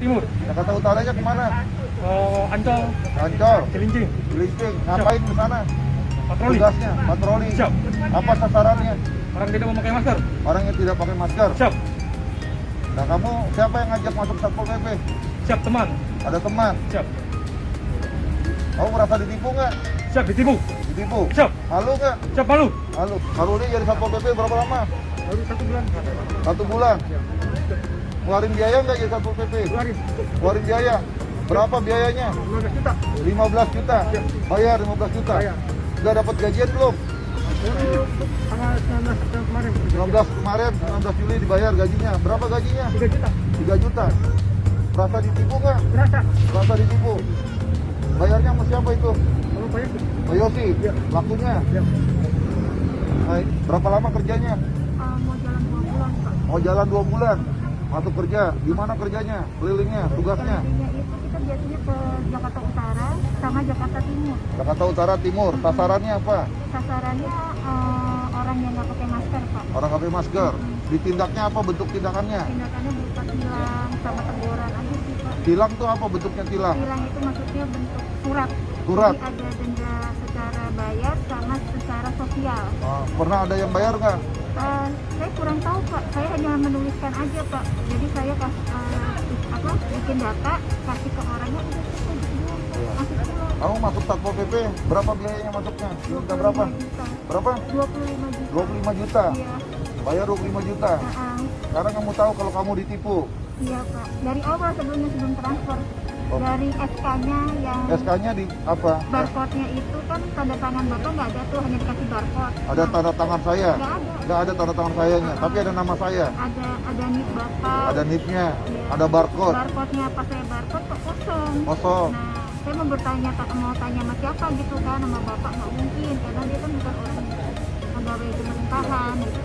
Timur. Jakarta Utaranya kemana? Ancol. Ancol. Cilincing. Cilincing. Ngapain ke sana? Patroli. Tugasnya patroli. Siap. Apa sasarannya? Orang tidak memakai masker. Orang yang tidak pakai masker. Siap. Nah, kamu siapa yang ngajak masuk Satpol PP? Siap teman. Ada teman. Siap. Kamu merasa ditipu nggak? Siap ditipu. Ditipu. Siap. Malu nggak? Siap malu. Malu. Baru ini jadi Satpol PP berapa lama? Baru 1 bulan. 1 bulan. Ngeluarin biaya nggak jadi Satpol PP? Ngeluarin biaya. Berapa biayanya? 15 juta. 15 juta. Bayar 15 juta. Bayar. Udah dapat gajian belum? Tanggal 19 kemarin. 19 kemarin, 19 Juli dibayar gajinya. Berapa gajinya? 3 juta. 3 juta. Merasa ditipu nggak? Berasa. Merasa ditipu. Bayarnya sama siapa itu? Kalau bayar. Pak Yosi, Iya. lakunya. Ya. Baik. Berapa lama kerjanya? Mau jalan 2 bulan, Pak. Mau jalan 2 bulan. Masuk kerja. Di mana kerjanya? Kelilingnya, tugasnya? Tadinya itu kita biasanya ke Jakarta Utara sama Jakarta Timur. Jakarta Utara Timur. Sasarannya apa? Sasarannya orang yang nggak pakai masker, Pak. Orang pakai masker. Ditindaknya apa bentuk tindakannya? Tindakannya berupa tilang sama teguran aja sih, Pak. Tilang tuh apa bentuknya tilang? Tilang itu maksudnya bentuk surat. Surat. Jadi ada denda secara bayar sama secara sosial. Pernah ada yang bayar nggak? Saya kurang tahu, Pak. Saya hanya menuliskan aja, Pak. Jadi saya bikin data, kasih ke orangnya, udah selesai gitu doang, Pak. Iya. Masuk pulang. Kamu masuk Satpol PP, berapa biayanya masuknya? Minta berapa? 25 juta. Berapa? 25 juta. 25 juta. Iya. Bayar 25 juta. Sekarang kamu tahu kalau kamu ditipu. Iya, Pak. Dari awal sebelum transfer. Oh. Dari SK-nya yang SK-nya di apa? barcode-nya itu kan tanda tangan Bapak nggak ada tuh, hanya dikasih barcode. Ada tanda tangan saya? Nggak ada. Nggak ada tanda tangan sayanya, tapi ada nama saya. Ada NIP Bapak. Ada NIP-nya, Iya. ada barcode. Barcode-nya pas saya barcode kok kosong. Kosong. Nah, saya mau mau tanya sama siapa gitu kan, sama Bapak nggak mungkin karena dia kan bukan orang pegawai pemerintahan gitu.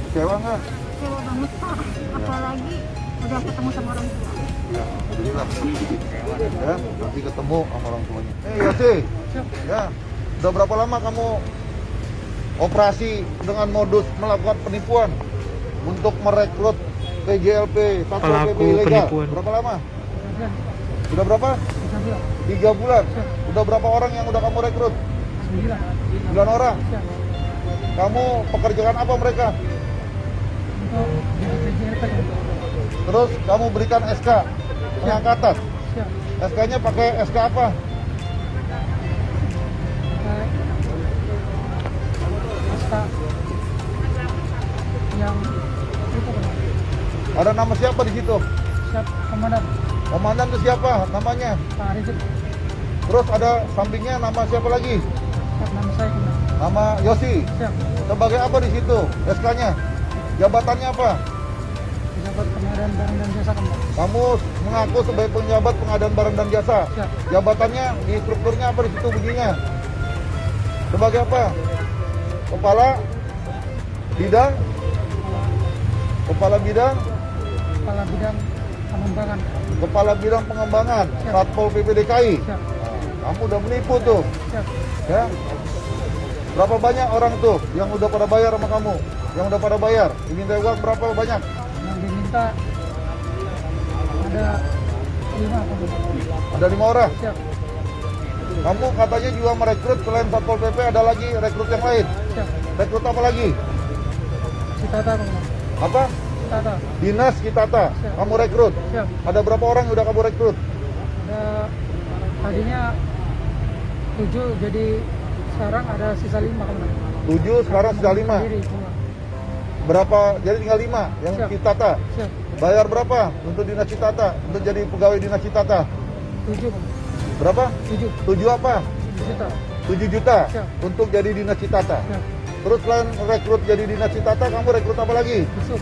Kecewa nggak? Kecewa banget, Pak. Apalagi udah ketemu sama orang tua. Ya, alhamdulillah. Ya, nanti ketemu sama orang tuanya. Yosi, ya, udah berapa lama kamu operasi dengan modus melakukan penipuan untuk merekrut PJLP, Satpol PP ilegal? Berapa lama? Sudah berapa? 3 bulan. Udah berapa orang yang udah kamu rekrut? 9 orang. Kamu pekerjaan apa mereka? Terus kamu berikan SK pengangkatan. SK-nya pakai SK apa? Yang itu kan. Ada nama siapa di situ? Siap komandan. Komandan itu siapa namanya? Pak Rizky. Terus ada sampingnya nama siapa lagi? Siap nama saya kan. Nama Yosi. Siap. Sebagai apa di situ? SK-nya? Jabatannya apa? Pejabat pengadaan barang dan jasa kan, Pak. Kamu mengaku sebagai penjabat pengadaan barang dan jasa. Siap. Jabatannya di strukturnya apa di situ bunyinya? Sebagai apa? Kepala bidang? Kepala bidang? Kepala bidang pengembangan. Kepala bidang pengembangan. Siap. Satpol PP DKI. Siap. Kamu udah menipu tuh. Siap. Ya. Berapa banyak orang tuh yang udah pada bayar sama kamu? Yang udah pada bayar? Diminta uang berapa banyak? Yang diminta ada 5 kan. Ada 5 orang. Siap. Kamu katanya juga merekrut selain Satpol PP ada lagi rekrut yang lain. Siap. Rekrut apa lagi? Citata kan. Apa? Citata. Dinas Kitata. Siap. Kamu rekrut. Siap. Ada berapa orang yang udah kamu rekrut? Ada tadinya 7 jadi sekarang ada sisa 5 kan. 7, sekarang sudah 5. Sendiri semua. Berapa? Jadi tinggal 5 yang Siap. Kitata. Siap. Bayar berapa untuk Dinas Kitata? Untuk jadi pegawai Dinas Kitata? 7 kan. Berapa? 7 7 apa? juta. 7 juta Siap. untuk jadi Dinas Kitata. Siap. Terus selain rekrut jadi Dinas Kitata, kamu rekrut apa lagi? Besok.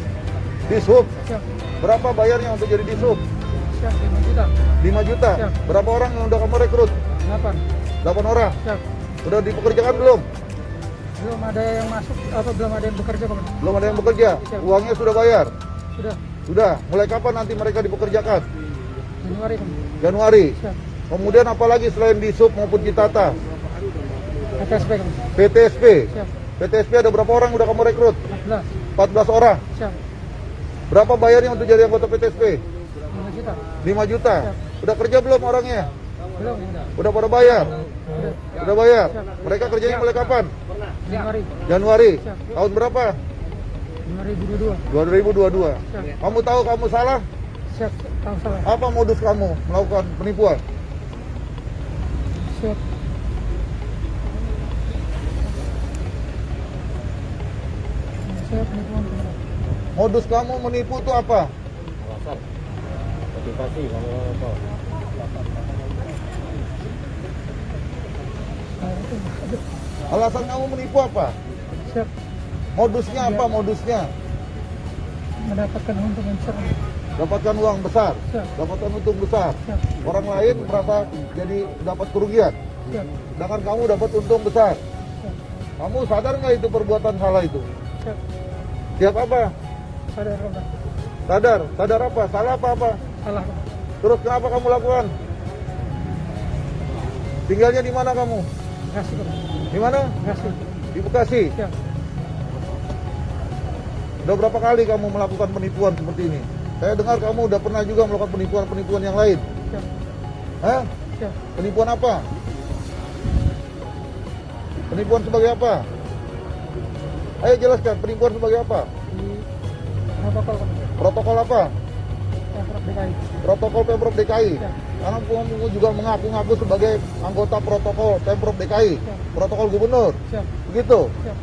Dishub. Siap. Berapa bayarnya untuk jadi Dishub? Siap 5 juta. 5 juta. Siap. Berapa orang yang udah kamu rekrut? 8. 8 orang. Siap. Udah dipekerjakan belum? Belum ada yang masuk atau belum ada yang bekerja kan. Belum ada yang bekerja. Siap. Uangnya sudah bayar. Sudah Sudah. Mulai kapan nanti mereka dipekerjakan? Januari kan. Januari. Siap. Kemudian apa lagi selain Dishub maupun Kitata? PTSP kan. PTSP. Siap. PTSP ada berapa orang udah kamu rekrut? 14. 14 orang. Siap. Berapa bayarnya untuk jadi anggota PTSP? 5 juta. 5 juta. Udah kerja belum orangnya? Belum, udah. Udah pada bayar? Udah. Udah bayar? Mereka kerjanya mulai kapan? Januari. Januari. Tahun berapa? 2022. 2022. Siap. Kamu tahu kamu salah? Siap, tahu salah. Apa modus kamu melakukan penipuan? Siap. Siap, penipuan. Modus kamu menipu itu apa? Motivasi kamu apa? Alasan kamu menipu apa? Siap, Modusnya apa modusnya? mendapatkan untung yang besar. Dapatkan uang besar, Siap. dapatkan untung besar. Siap, Orang lain merasa jadi dapat kerugian, siap, sedangkan kamu dapat untung besar. siap, Kamu sadar nggak itu perbuatan salah itu? siap. Siap apa? Sadar, Pak. Sadar, sadar apa? Salah apa? Salah, Pak. Terus kenapa kamu lakukan? Tinggalnya di mana kamu? Kasih, Pak. Di mana? Kasih. Di Bekasi. Siap. Udah berapa kali kamu melakukan penipuan seperti ini? Saya dengar kamu udah pernah juga melakukan penipuan-penipuan yang lain. Siap. Hah? Siap. Penipuan apa? Penipuan sebagai apa? Ayo jelaskan, penipuan sebagai apa? Di protokol, Pak. Protokol apa? Pemprov DKI. Protokol Pemprov DKI. Ya. Karena kamu juga mengaku-ngaku sebagai anggota protokol Pemprov DKI. Ya. Protokol gubernur. Siap. Begitu. Siap.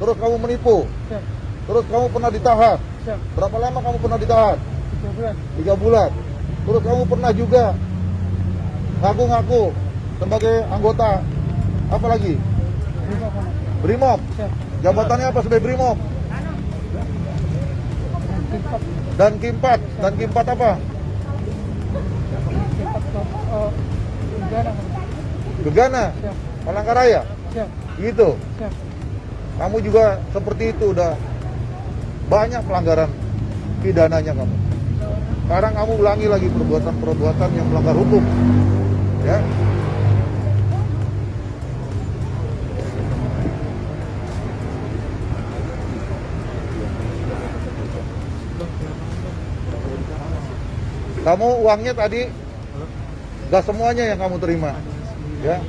Terus kamu menipu. Siap. Terus kamu pernah ditahan. Siap. Berapa lama kamu pernah ditahan? 3 bulan. 3 bulan. Terus kamu pernah juga ngaku-ngaku sebagai anggota apa lagi? Terima, Pak. Brimob. Siap. Jabatannya apa sebagai Brimob? Dan Kimpat. Dan Kimpat apa? Kimpat, Gegana, Pak. Gegana, Siap. Palangkaraya. Siap. Gitu. Siap. Kamu juga seperti itu, udah banyak pelanggaran pidananya kamu. Sekarang kamu ulangi lagi perbuatan-perbuatan yang melanggar hukum. Ya. Kamu uangnya tadi gak semuanya yang kamu terima. Ya.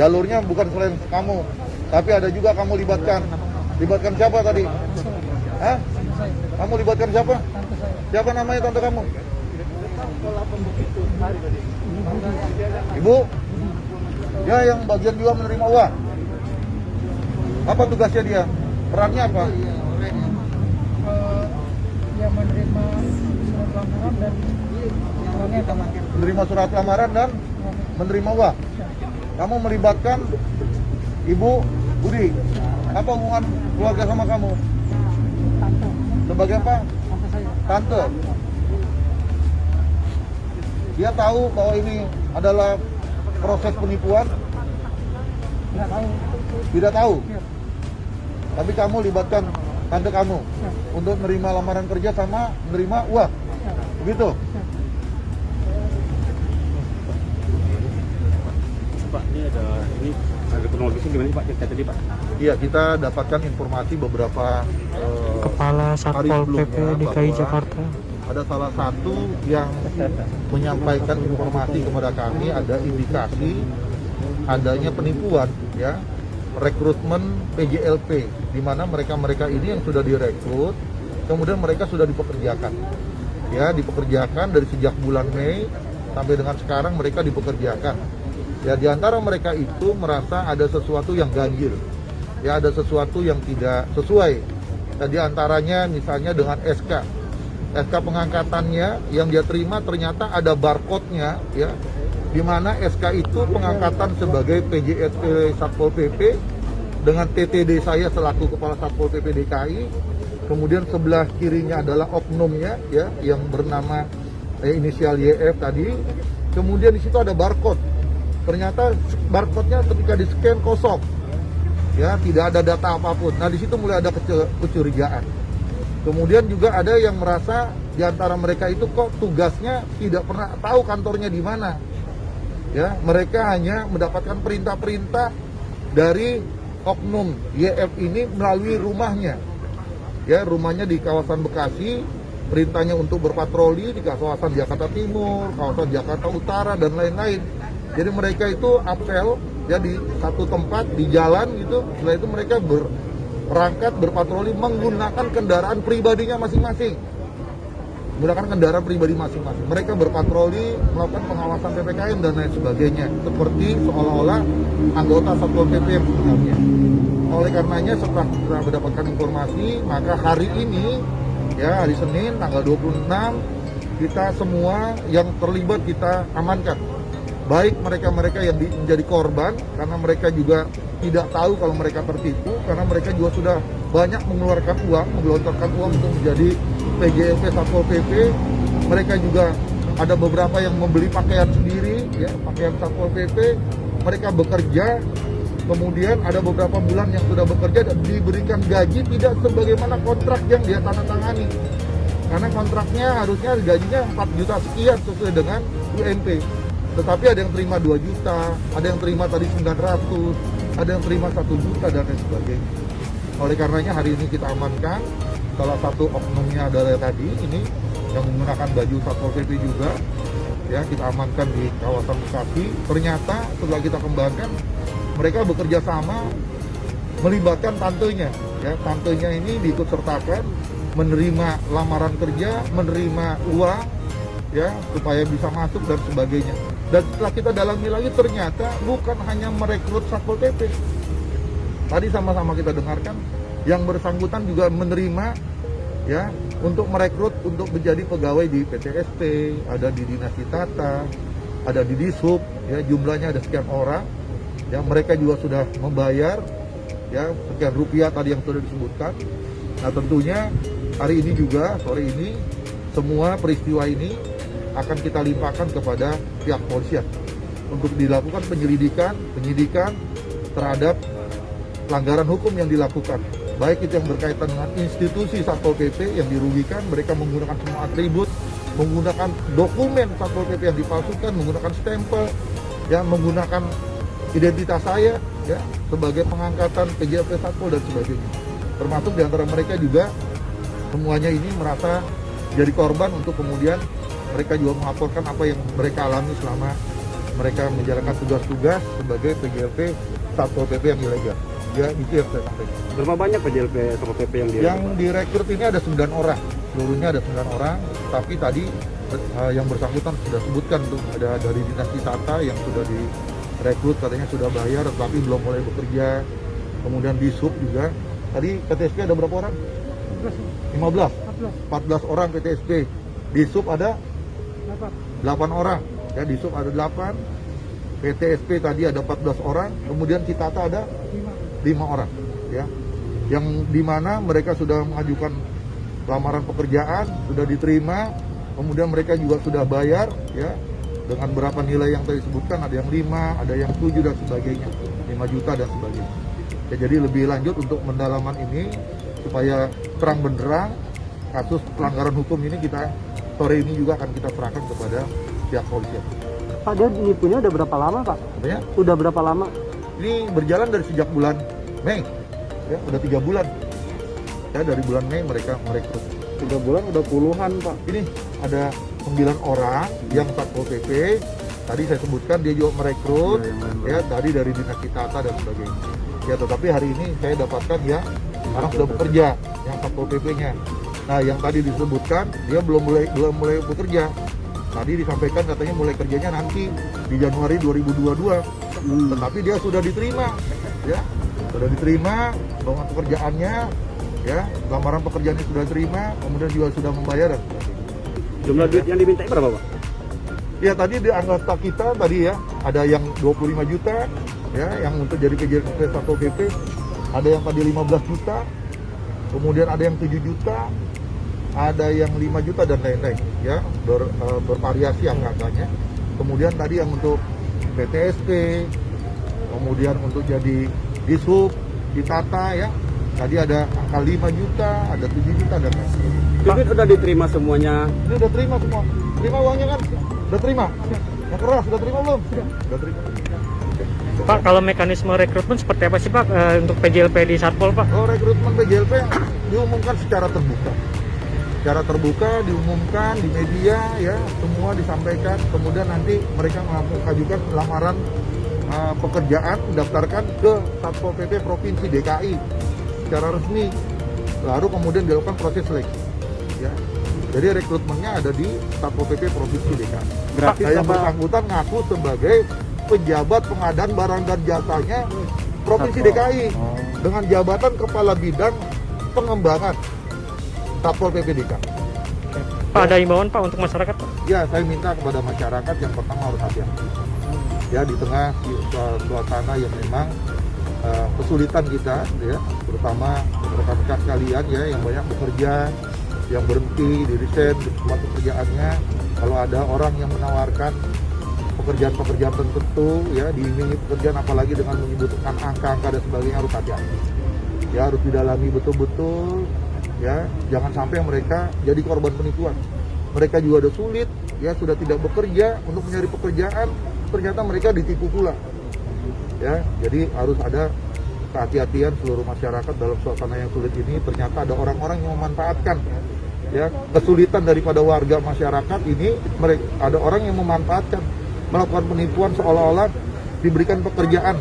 Jalurnya bukan selain kamu, tapi ada juga kamu libatkan. Libatkan siapa tadi? Hah? Tante saya. Kamu libatkan siapa? Tante saya. Siapa namanya tante kamu? Ibu. Ibu? Ya, yang bagian juga menerima uang. Apa tugasnya dia? Perannya apa? Yang menerima surat lamaran dan uangnya sama. Menerima surat lamaran dan menerima uang. Kamu melibatkan Ibu Budi. Apa hubungan keluarga sama kamu? Tante. Sebagai apa? Tante saya. Tante. Dia tahu bahwa ini adalah proses penipuan? Nggak tahu. Tidak tahu. Siap. Tapi kamu libatkan tante kamu Siap. untuk menerima lamaran kerja sama menerima uang. Siap. Begitu? Siap. Pak, ini ada kronologisnya gimana sih Pak cerita tadi Pak? Iya, kita dapatkan informasi beberapa Kepala hari Satpol sebelumnya PP DKI bahwa Jakarta. ada salah satu yang menyampaikan informasi kepada kami, ada indikasi adanya penipuan, ya, rekrutmen PJLP, di mana mereka ini yang sudah direkrut, kemudian mereka sudah dipekerjakan, ya, dipekerjakan dari sejak bulan Mei sampai dengan sekarang mereka dipekerjakan. Ya, di antara mereka itu merasa ada sesuatu yang ganjil, ya, ada sesuatu yang tidak sesuai. Dan di antaranya misalnya dengan SK pengangkatannya yang dia terima ternyata ada barcode-nya, ya, di mana SK itu pengangkatan sebagai PJLP Satpol PP dengan TTD saya selaku Kepala Satpol PP DKI, kemudian sebelah kirinya adalah oknumnya, ya, yang bernama inisial YF tadi, kemudian di situ ada barcode. Ternyata barcode-nya ketika di-scan kosong, ya, tidak ada data apapun. Nah, di situ mulai ada kecurigaan. Kemudian juga ada yang merasa di antara mereka itu kok tugasnya tidak pernah tahu kantornya di mana. Ya, mereka hanya mendapatkan perintah-perintah dari oknum YF ini melalui rumahnya. Ya, rumahnya di kawasan Bekasi, perintahnya untuk berpatroli di kawasan Jakarta Timur, kawasan Jakarta Utara dan lain-lain. Jadi mereka itu apel ya di satu tempat di jalan gitu. Setelah itu mereka berangkat berpatroli menggunakan kendaraan pribadinya masing-masing. Menggunakan kendaraan pribadi masing-masing. Mereka berpatroli, melakukan pengawasan PPKM dan lain sebagainya. Seperti seolah-olah anggota Satpol PP yang sebenarnya. Oleh karenanya setelah mendapatkan informasi, maka hari ini ya hari Senin tanggal 26 kita semua yang terlibat kita amankan. Baik mereka-mereka yang menjadi korban karena mereka juga tidak tahu kalau mereka tertipu, karena mereka juga sudah banyak mengeluarkan uang, menggelontorkan uang untuk menjadi PJLP Satpol PP. Mereka juga ada beberapa yang membeli pakaian sendiri, ya pakaian Satpol PP. Mereka bekerja, kemudian ada beberapa bulan yang sudah bekerja dan diberikan gaji tidak sebagaimana kontrak yang dia tandatangani. Karena kontraknya harusnya gajinya 4 juta sekian sesuai dengan UMP. Tetapi ada yang terima 2 juta, ada yang terima tadi 900, ada yang terima 1 juta dan lain sebagainya. Oleh karenanya hari ini kita amankan salah satu oknumnya adalah tadi ini yang menggunakan baju Satpol PP juga. Ya, kita amankan di kawasan Bekasi. Ternyata setelah kita kembangkan mereka bekerja sama melibatkan tantenya. Ya, tantenya ini diikut sertakan menerima lamaran kerja, menerima uang ya supaya bisa masuk dan sebagainya. Dan setelah kita dalami lagi ternyata bukan hanya merekrut Satpol PP. Tadi sama-sama kita dengarkan yang bersangkutan juga menerima ya untuk merekrut untuk menjadi pegawai di PTSP, ada di Dinas Tata, ada di Dishub, ya jumlahnya ada sekian orang. Ya mereka juga sudah membayar ya sekian rupiah tadi yang sudah disebutkan. Nah tentunya hari ini juga sore ini semua peristiwa ini akan kita limpahkan kepada pihak polisian untuk dilakukan penyidikan terhadap pelanggaran hukum yang dilakukan. Baik itu yang berkaitan dengan institusi Satpol PP yang dirugikan, mereka menggunakan semua atribut, menggunakan dokumen Satpol PP yang dipalsukan, menggunakan stempel, ya menggunakan identitas saya ya sebagai pengangkatan PJLP Satpol dan sebagainya. Termasuk diantara mereka juga semuanya ini merasa jadi korban untuk kemudian mereka juga melaporkan apa yang mereka alami selama mereka menjalankan tugas-tugas sebagai PJLP Satpol PP yang ilegal. Ya, itu yang saya sampaikan. Berapa banyak PJLP Satpol PP yang direkrut ini ada 9 orang. Seluruhnya ada 9 orang, tapi tadi yang bersangkutan sudah sebutkan tuh ada dari Dinas Tata yang sudah direkrut katanya sudah bayar tapi belum mulai bekerja. Kemudian di Sub juga. Tadi PTSP ada berapa orang? 15. 14 orang PTSP. Di Sub ada 8 orang. Ya, di Sub ada 8. PTSP tadi ada 14 orang, kemudian Citata ada 5 orang, ya. Yang dimana mereka sudah mengajukan lamaran pekerjaan, sudah diterima, kemudian mereka juga sudah bayar, ya, dengan berapa nilai yang tadi disebutkan, ada yang 5, ada yang 7 dan sebagainya, 5 juta dan sebagainya. Ya, jadi lebih lanjut untuk pendalaman ini supaya terang benderang kasus pelanggaran hukum ini kita sore ini juga akan kita serahkan kepada pihak polisian. Pak, dia nipunya udah berapa lama, Pak? Apanya? Udah berapa lama? Ini berjalan dari sejak bulan Mei, ya udah 3 bulan. Ya dari bulan Mei mereka merekrut. 3 bulan udah puluhan, Pak. Ini ada 9 orang yang Satpol PP. Tadi saya sebutkan dia juga merekrut, ya tadi dari Dinas Tata dan sebagainya. Ya tetapi hari ini saya dapatkan ya sekarang sudah bekerja yang Satpol PP-nya. Nah yang tadi disebutkan dia belum mulai bekerja. Tadi disampaikan katanya mulai kerjanya nanti di Januari 2022. Tetapi dia sudah diterima, ya sudah diterima dengan pekerjaannya, ya lamaran pekerjaannya sudah diterima, kemudian juga sudah membayar. Jumlah duit yang diminta berapa, Pak? Ya tadi di anggota kita tadi ya ada yang 25 juta, ya yang untuk jadi PJLP Satpol PP, ada yang tadi 15 juta, kemudian ada yang 7 juta. Ada yang 5 juta dan lain-lain, ya bervariasi angkanya. Kemudian tadi yang untuk PTSP, kemudian untuk jadi Dishub, Ditata ya, tadi ada angka 5 juta, ada 7 juta dan lain-lain. Duit udah diterima semuanya. Ini udah terima semua, terima uangnya kan? Udah terima? Yang keras udah terima belum? Udah terima. Pak, kalau mekanisme rekrutmen seperti apa sih, Pak, untuk PJLP di Satpol, Pak? Oh, rekrutmen PJLP diumumkan secara terbuka. secara terbuka diumumkan di media ya, semua disampaikan, kemudian nanti mereka mengajukan lamaran pekerjaan, daftarkan ke Satpol PP Provinsi DKI secara resmi, baru kemudian dilakukan proses seleksi ya. Jadi rekrutmennya ada di Satpol PP Provinsi DKI. Gratis Yang apa? bersangkutan ngaku sebagai pejabat pengadaan barang dan jasanya Provinsi Satpol. DKI dengan jabatan Kepala Bidang Pengembangan Satpol PP DKI. Pak, ada imbauan Pak untuk masyarakat Pak? Ya, saya minta kepada masyarakat yang pertama harus hati-hati. Ya, di tengah suasana yang memang kesulitan kita, ya, terutama rekan-rekan sekalian ya yang banyak bekerja, yang berhenti di resign di tempat pekerjaannya. Kalau ada orang yang menawarkan pekerjaan-pekerjaan tertentu, ya, diiming-imingi pekerjaan, apalagi dengan menyebutkan angka-angka dan sebagainya, harus hati-hati. Ya, harus didalami betul-betul. Ya, jangan sampai mereka jadi korban penipuan. Mereka juga ada sulit, ya, sudah tidak bekerja untuk mencari pekerjaan, ternyata mereka ditipu pula. Ya, jadi harus ada kehati-hatian seluruh masyarakat dalam suasana yang sulit ini. Ternyata ada orang-orang yang memanfaatkan ya kesulitan daripada warga masyarakat ini. Mereka ada orang yang memanfaatkan, melakukan penipuan seolah-olah diberikan pekerjaan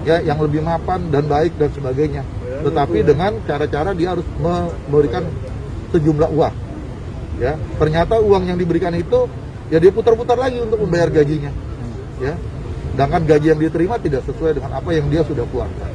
ya yang lebih mapan dan baik dan sebagainya. Tetapi dengan cara-cara dia harus memberikan sejumlah uang. Ya, ternyata uang yang diberikan itu ya dia putar-putar lagi untuk membayar gajinya. Ya. Sedangkan gaji yang diterima tidak sesuai dengan apa yang dia sudah keluarkan.